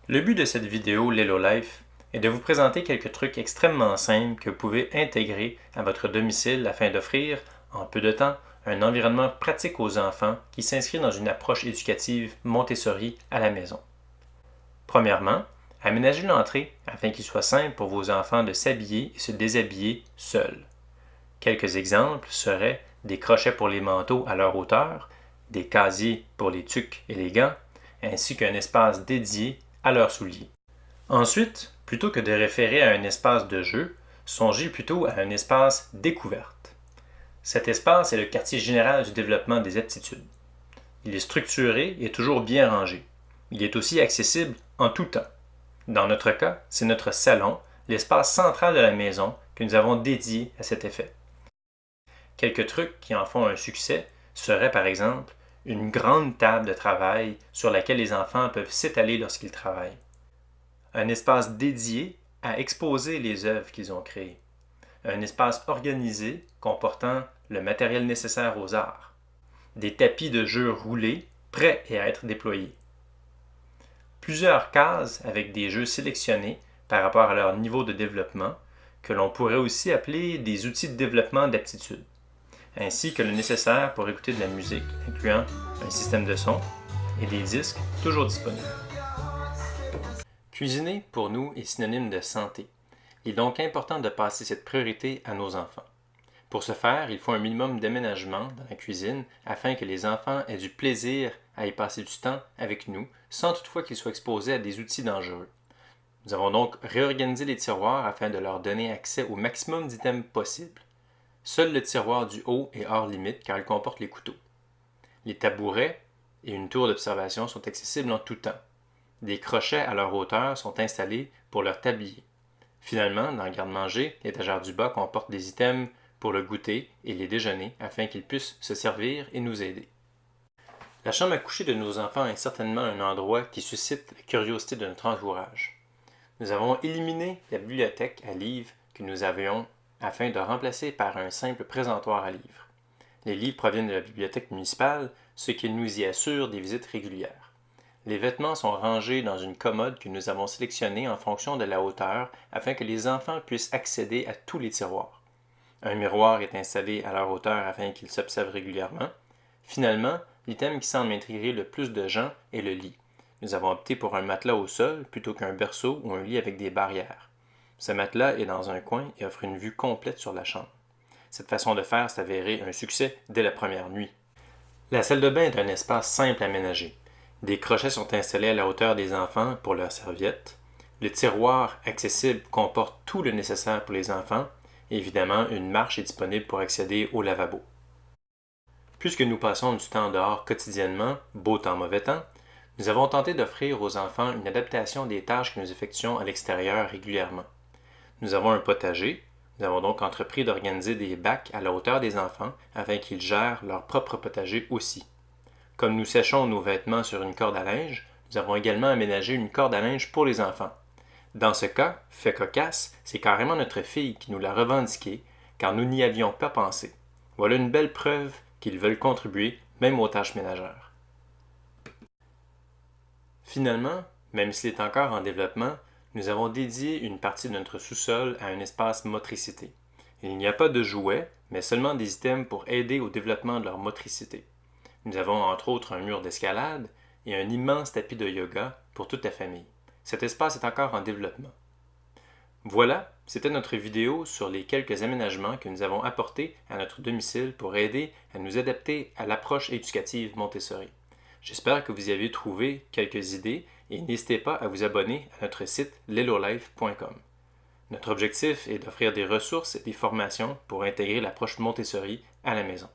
Le but de cette vidéo Lelo Life est de vous présenter quelques trucs extrêmement simples que vous pouvez intégrer à votre domicile afin d'offrir, en peu de temps, un environnement pratique aux enfants qui s'inscrit dans une approche éducative Montessori à la maison. Premièrement, aménagez l'entrée afin qu'il soit simple pour vos enfants de s'habiller et se déshabiller seuls. Quelques exemples seraient des crochets pour les manteaux à leur hauteur, des casiers pour les tucs et les gants, ainsi qu'un espace dédié à leurs souliers. Ensuite, plutôt que de référer à un espace de jeu, songez plutôt à un espace découverte. Cet espace est le quartier général du développement des aptitudes. Il est structuré et toujours bien rangé. Il est aussi accessible en tout temps. Dans notre cas, c'est notre salon, l'espace central de la maison, que nous avons dédié à cet effet. Quelques trucs qui en font un succès seraient par exemple une grande table de travail sur laquelle les enfants peuvent s'étaler lorsqu'ils travaillent, un espace dédié à exposer les œuvres qu'ils ont créées, un espace organisé comportant le matériel nécessaire aux arts, des tapis de jeu roulés prêts à être déployés, plusieurs cases avec des jeux sélectionnés par rapport à leur niveau de développement, que l'on pourrait aussi appeler des outils de développement d'aptitude, ainsi que le nécessaire pour écouter de la musique, incluant un système de son et des disques toujours disponibles. Cuisiner, pour nous, est synonyme de santé. Il est donc important de passer cette priorité à nos enfants. Pour ce faire, il faut un minimum d'aménagement dans la cuisine afin que les enfants aient du plaisir à y passer du temps avec nous, sans toutefois qu'ils soient exposés à des outils dangereux. Nous avons donc réorganisé les tiroirs afin de leur donner accès au maximum d'items possibles. Seul le tiroir du haut est hors limite car il comporte les couteaux. Les tabourets et une tour d'observation sont accessibles en tout temps. Des crochets à leur hauteur sont installés pour leur tablier. Finalement, dans le garde-manger, l'étagère du bas comporte des items pour le goûter et les déjeuners afin qu'ils puissent se servir et nous aider. La chambre à coucher de nos enfants est certainement un endroit qui suscite la curiosité de notre entourage. Nous avons éliminé la bibliothèque à livres que nous avions afin de remplacer par un simple présentoir à livres. Les livres proviennent de la bibliothèque municipale, ce qui nous y assure des visites régulières. Les vêtements sont rangés dans une commode que nous avons sélectionnée en fonction de la hauteur afin que les enfants puissent accéder à tous les tiroirs. Un miroir est installé à leur hauteur afin qu'ils s'observent régulièrement. Finalement, l'item qui semble intriguer le plus de gens est le lit. Nous avons opté pour un matelas au sol plutôt qu'un berceau ou un lit avec des barrières. Ce matelas est dans un coin et offre une vue complète sur la chambre. Cette façon de faire s'est avérée un succès dès la première nuit. La salle de bain est un espace simple à aménager. Des crochets sont installés à la hauteur des enfants pour leurs serviettes. Le tiroir accessible comporte tout le nécessaire pour les enfants. Et évidemment, une marche est disponible pour accéder au lavabo. Puisque nous passons du temps dehors quotidiennement, beau temps, mauvais temps, nous avons tenté d'offrir aux enfants une adaptation des tâches que nous effectuons à l'extérieur régulièrement. Nous avons un potager. Nous avons donc entrepris d'organiser des bacs à la hauteur des enfants afin qu'ils gèrent leur propre potager aussi. Comme nous séchons nos vêtements sur une corde à linge, nous avons également aménagé une corde à linge pour les enfants. Dans ce cas, fait cocasse, c'est carrément notre fille qui nous l'a revendiqué, car nous n'y avions pas pensé. Voilà une belle preuve qu'ils veulent contribuer, même aux tâches ménagères. Finalement, même s'il est encore en développement, nous avons dédié une partie de notre sous-sol à un espace motricité. Il n'y a pas de jouets, mais seulement des items pour aider au développement de leur motricité. Nous avons entre autres un mur d'escalade et un immense tapis de yoga pour toute la famille. Cet espace est encore en développement. Voilà, c'était notre vidéo sur les quelques aménagements que nous avons apportés à notre domicile pour aider à nous adapter à l'approche éducative Montessori. J'espère que vous y avez trouvé quelques idées et n'hésitez pas à vous abonner à notre site lelolife.com. Notre objectif est d'offrir des ressources et des formations pour intégrer l'approche Montessori à la maison.